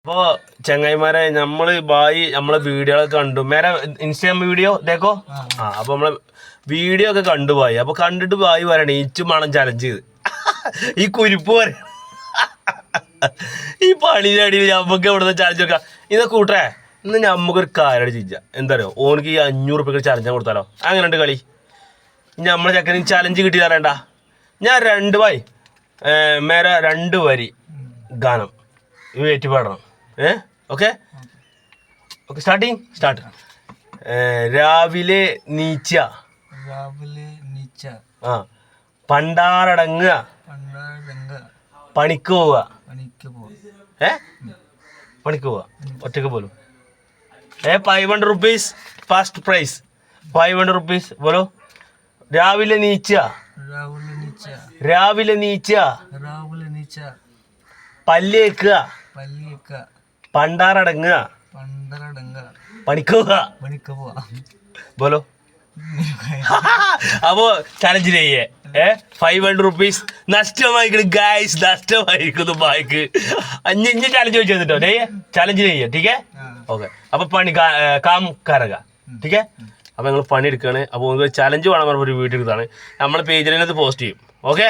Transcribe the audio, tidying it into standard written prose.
അപ്പോ ചങ്ങായിമാരെ നമ്മള് ബായി നമ്മളെ വീഡിയോകളൊക്കെ കണ്ടു. മേരെ ഇൻസ്റ്റാഗ്രാം വീഡിയോ ഇതേക്കോ അപ്പൊ നമ്മളെ വീഡിയോ ഒക്കെ കണ്ടു ബായി. അപ്പൊ കണ്ടിട്ട് ബായി പറയണേ ഇച്ചും വേണം ചലഞ്ച് ചെയ്ത് ഈ കുരിപ്പ് പറ ഈ പണിയുടെ അടിയിൽ ഞമ്മക്ക് എവിടുന്ന് ചലഞ്ച് വെക്കാം. ഇതൊക്കെ കൂട്ടേ ഇന്ന് ഞമ്മക്കൊരു കാര്യം ചിരിച്ച എന്താ പറയുക ഓനക്ക് ഈ 500 റുപ്യക്ക് ചലഞ്ച് കൊടുത്താലോ? അങ്ങനെ ഉണ്ട് കളി. നമ്മളെ ചെക്കന് ചലഞ്ച് കിട്ടി തരേണ്ട. ഞാൻ 2 ബായി മേരെ 2 വരി ഗാനം ഏറ്റുപാടണം. Okay okay start. രാവിലെ നീച്ച ആ പണ്ടാറടങ്ങുക പണിക്ക് പോവുക പണിക്ക് പോവുക ഒറ്റക്ക് പോലും 500 റുപ്പീസ് ഫസ്റ്റ് പ്രൈസ് 500 റുപ്പീസ് ബോലോ. രാവിലെ നീച്ച പല്ലേക്കുക പണ്ടാറടങ്ങുക പണിക്ക് പോവുക ബോലോ. അപ്പോ ചലഞ്ച് ചെയ്യേ 500 റുപ്പീസ് നഷ്ടമായിക്കുന്നു ഗൈസ്, നഷ്ടമായിരിക്കുന്നു ബായിക്ക്. ഇനി ചലഞ്ച് ചോദിച്ചോ ചലഞ്ച് ചെയ്യേ ടീക്കേ. ഓക്കെ അപ്പൊ പണി കാം കരക ടീക്കേ. അപ്പൊ നിങ്ങൾ പണി എടുക്കുകയാണ്. അപ്പോൾ ചലഞ്ച് വേണം പറഞ്ഞ ഒരു വീഡിയോ എടുത്താണ് നമ്മളെ പേജിൽ പോസ്റ്റ് ചെയ്യും. ഓക്കെ.